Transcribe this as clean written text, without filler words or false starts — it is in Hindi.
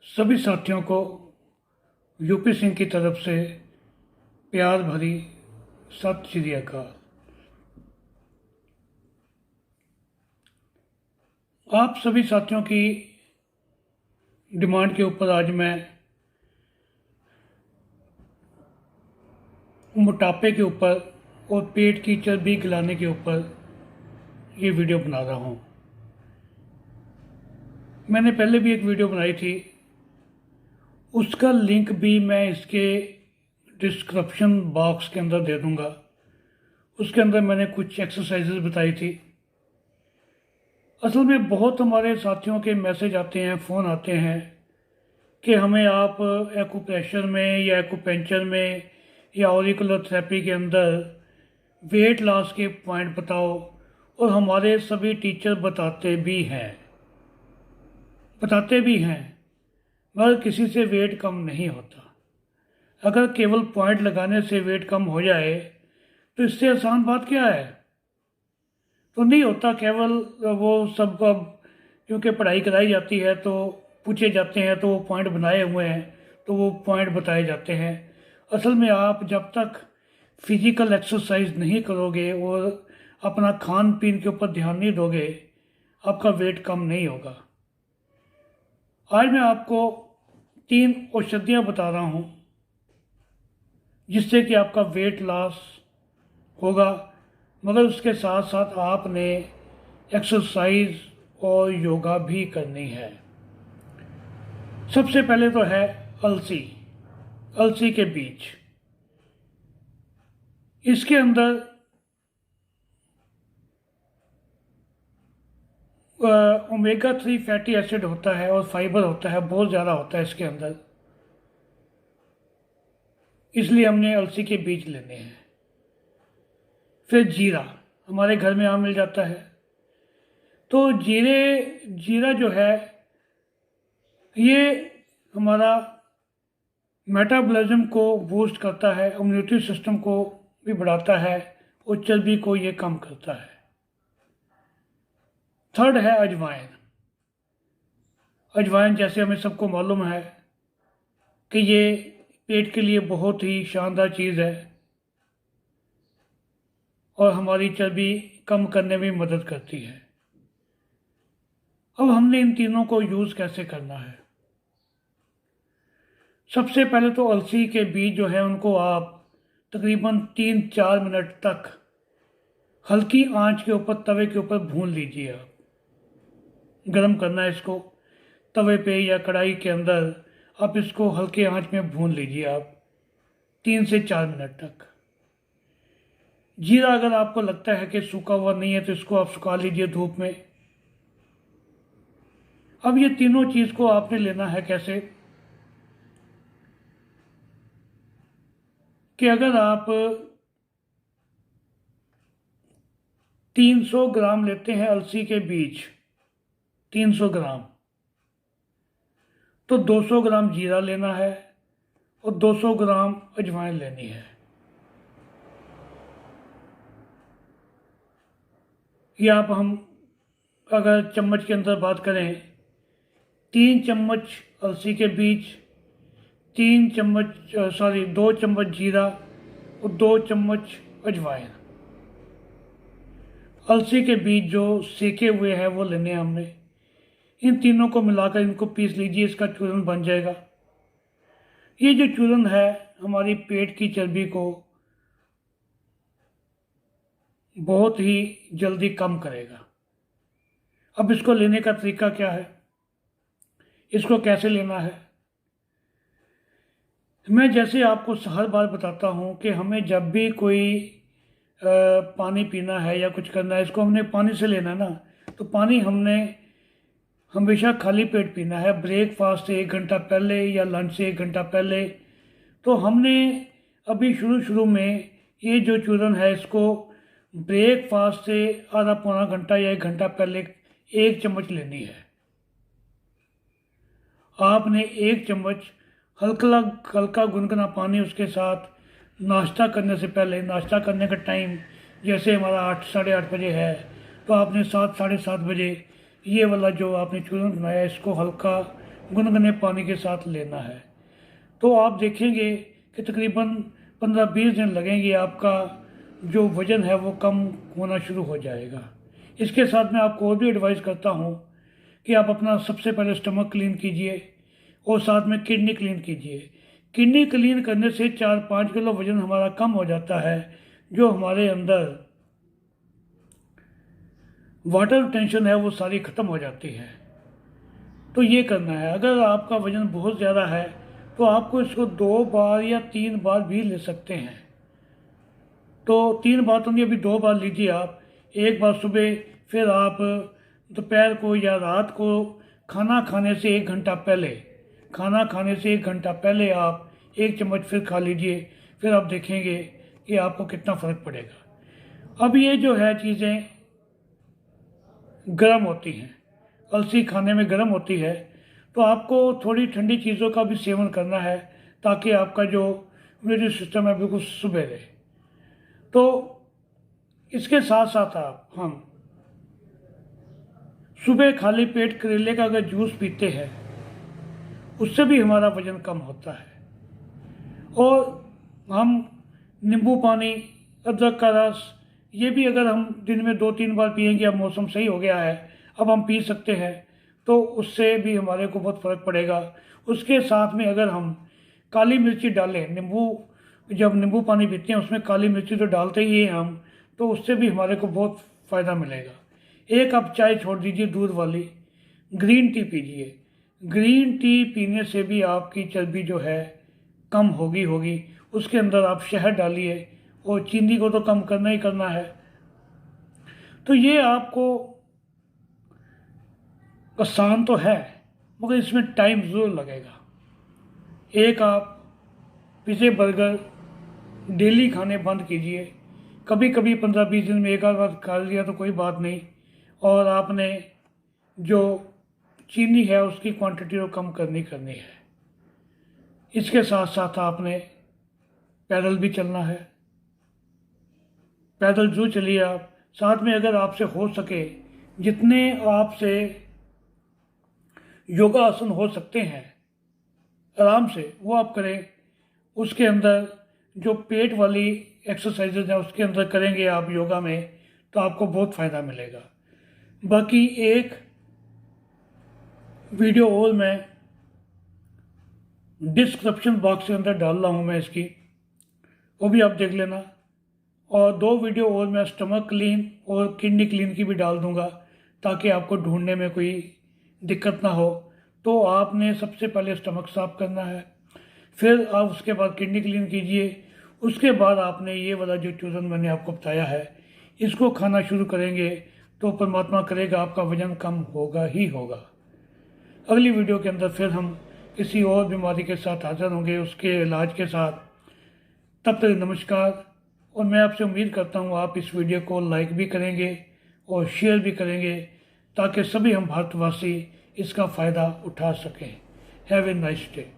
सभी साथियों को यूपी सिंह की तरफ से प्यार भरी सत श्री अकाल। आप सभी साथियों की डिमांड के ऊपर आज मैं मोटापे के ऊपर और पेट की चर्बी गिलाने के ऊपर ये वीडियो बना रहा हूँ। मैंने पहले भी एक वीडियो बनाई थी, उसका लिंक भी मैं इसके डिस्क्रिप्शन बॉक्स के अंदर दे दूँगा। उसके अंदर मैंने कुछ एक्सरसाइजेज बताई थी। असल में बहुत हमारे साथियों के मैसेज आते हैं, फ़ोन आते हैं कि हमें आप एक्यूप्रेशर में या एक्यूपेंचर में या ऑरिकुलर थेरेपी के अंदर वेट लॉस के पॉइंट बताओ। और हमारे सभी टीचर बताते भी हैं मगर किसी से वेट कम नहीं होता। अगर केवल पॉइंट लगाने से वेट कम हो जाए तो इससे आसान बात क्या है। तो नहीं होता। केवल वो सब अब क्योंकि पढ़ाई कराई जाती है तो पूछे जाते हैं तो वो पॉइंट बनाए हुए हैं तो वो पॉइंट बताए जाते हैं। असल में आप जब तक फिजिकल एक्सरसाइज नहीं करोगे और अपना खान पीन के ऊपर ध्यान नहीं दोगे, आपका वेट कम नहीं होगा। आज मैं आपको 3 औषधियाँ बता रहा हूँ जिससे कि आपका वेट लॉस होगा, मगर उसके साथ साथ आपने एक्सरसाइज और योगा भी करनी है। सबसे पहले तो है अलसी के बीज। इसके अंदर ओमेगा 3 फैटी एसिड होता है और फाइबर होता है, बहुत ज़्यादा होता है इसके अंदर, इसलिए हमने अलसी के बीज लेने हैं। फिर जीरा हमारे घर में आम मिल जाता है, तो जीरा जो है ये हमारा मेटाबॉलिज्म को बूस्ट करता है, इम्यूनिटी सिस्टम को भी बढ़ाता है और चर्बी को ये कम करता है। थर्ड है अजवाइन जैसे हमें सबको मालूम है कि ये पेट के लिए बहुत ही शानदार चीज़ है और हमारी चर्बी कम करने में मदद करती है। अब हमने इन तीनों को यूज़ कैसे करना है। सबसे पहले तो अलसी के बीज जो है उनको आप तकरीबन 3-4 मिनट तक हल्की आंच के ऊपर तवे के ऊपर भून लीजिए। आप गरम करना है इसको तवे पे या कढ़ाई के अंदर, आप इसको हल्के आंच में भून लीजिए आप 3 से 4 मिनट तक। जीरा अगर आपको लगता है कि सूखा हुआ नहीं है तो इसको आप सुखा लीजिए धूप में। अब ये तीनों चीज़ को आपने लेना है कैसे कि अगर आप 300 ग्राम लेते हैं अलसी के बीज, 300 ग्राम, तो 200 ग्राम जीरा लेना है और 200 ग्राम अजवाइन लेनी है। या आप हम अगर चम्मच के अंदर बात करें, 3 चम्मच अलसी के बीज, 2 चम्मच जीरा और 2 चम्मच अजवाइन। अलसी के बीज जो सेके हुए हैं वो लेने हैं हमने। इन तीनों को मिलाकर इनको पीस लीजिए, इसका चूरन बन जाएगा। ये जो चूरन है हमारी पेट की चर्बी को बहुत ही जल्दी कम करेगा। अब इसको लेने का तरीका क्या है, इसको कैसे लेना है। मैं जैसे आपको हर बार बताता हूँ कि हमें जब भी कोई पानी पीना है या कुछ करना है, इसको हमने पानी से लेना है ना, तो पानी हमने हमेशा खाली पेट पीना है, ब्रेकफास्ट से 1 घंटा पहले या लंच से 1 घंटा पहले। तो हमने अभी शुरू में ये जो चूरन है इसको ब्रेकफास्ट से आधा पौना घंटा या 1 घंटा पहले 1 चम्मच लेनी है। आपने 1 चम्मच हल्का गुनगुना पानी, उसके साथ नाश्ता करने से पहले, नाश्ता करने का टाइम जैसे हमारा 8 साढ़े 8 बजे है, तो आपने 7 साढ़े 7 बजे ये वाला जो आपने चूरन बनाया इसको हल्का गुनगुने पानी के साथ लेना है। तो आप देखेंगे कि तकरीबन 15-20 दिन लगेंगे, आपका जो वज़न है वो कम होना शुरू हो जाएगा। इसके साथ मैं आपको और भी एडवाइस करता हूँ कि आप अपना सबसे पहले स्टमक क्लीन कीजिए और साथ में किडनी क्लीन कीजिए। किडनी क्लीन करने से 4-5 किलो वज़न हमारा कम हो जाता है, जो हमारे अंदर वाटर टेंशन है वो सारी ख़त्म हो जाती है। तो ये करना है। अगर आपका वज़न बहुत ज़्यादा है तो आपको इसको 2 बार या 3 बार भी ले सकते हैं। तो 3 बार तो नहीं, अभी 2 बार लीजिए आप। एक बार सुबह, फिर आप दोपहर को या रात को खाना खाने से 1 घंटा पहले, खाना खाने से 1 घंटा पहले आप 1 चम्मच फिर खा लीजिए। फिर आप देखेंगे कि आपको कितना फ़र्क पड़ेगा। अब ये जो है चीज़ें गर्म होती हैं, अलसी खाने में गर्म होती है, तो आपको थोड़ी ठंडी चीज़ों का भी सेवन करना है ताकि आपका जो इम्यूनिटी सिस्टम है बिल्कुल सुबह रहे। तो इसके साथ साथ हम सुबह खाली पेट करेले का अगर जूस पीते हैं, उससे भी हमारा वज़न कम होता है। और हम नींबू पानी, अदरक का रस, ये भी अगर हम दिन में 2-3 बार पिएंगे, अब मौसम सही हो गया है, अब हम पी सकते हैं, तो उससे भी हमारे को बहुत फ़र्क पड़ेगा। उसके साथ में अगर हम काली मिर्ची डालें, जब नींबू पानी पीते हैं उसमें काली मिर्ची तो डालते ही हैं हम, तो उससे भी हमारे को बहुत फ़ायदा मिलेगा। एक कप चाय छोड़ दीजिए दूध वाली, ग्रीन टी पीजिए। ग्रीन टी पीने से भी आपकी चर्बी जो है कम होगी। उसके अंदर आप शहद डालिए और चीनी को तो कम करना ही करना है। तो ये आपको आसान तो है, मगर इसमें टाइम ज़रूर लगेगा। एक आप पिज़्ज़े बर्गर डेली खाने बंद कीजिए। कभी कभी 15-20 दिन में एक आध बार खा लिया तो कोई बात नहीं। और आपने जो चीनी है उसकी क्वांटिटी को कम करनी है। इसके साथ साथ आपने पैदल भी चलना है। पैदल जो चलिए आप, साथ में अगर आपसे हो सके जितने आपसे योगासन हो सकते हैं आराम से वो आप करें। उसके अंदर जो पेट वाली एक्सरसाइजेज हैं उसके अंदर करेंगे आप योगा में, तो आपको बहुत फ़ायदा मिलेगा। बाकी एक वीडियो और मैं डिस्क्रिप्शन बॉक्स के अंदर डाल रहा हूँ मैं इसकी, वो भी आप देख लेना। और 2 वीडियो और मैं स्टमक क्लीन और किडनी क्लीन की भी डाल दूँगा ताकि आपको ढूंढने में कोई दिक्कत ना हो। तो आपने सबसे पहले स्टमक साफ करना है, फिर आप उसके बाद किडनी क्लीन कीजिए। उसके बाद आपने ये वाला जो चूरन मैंने आपको बताया है इसको खाना शुरू करेंगे तो परमात्मा करेगा आपका वज़न कम होगा ही होगा। अगली वीडियो के अंदर फिर हम किसी और बीमारी के साथ हाजिर होंगे, उसके इलाज के साथ। तब तक नमस्कार। और मैं आपसे उम्मीद करता हूँ आप इस वीडियो को लाइक भी करेंगे और शेयर भी करेंगे ताकि सभी हम भारतवासी इसका फ़ायदा उठा सकें। Have a nice day.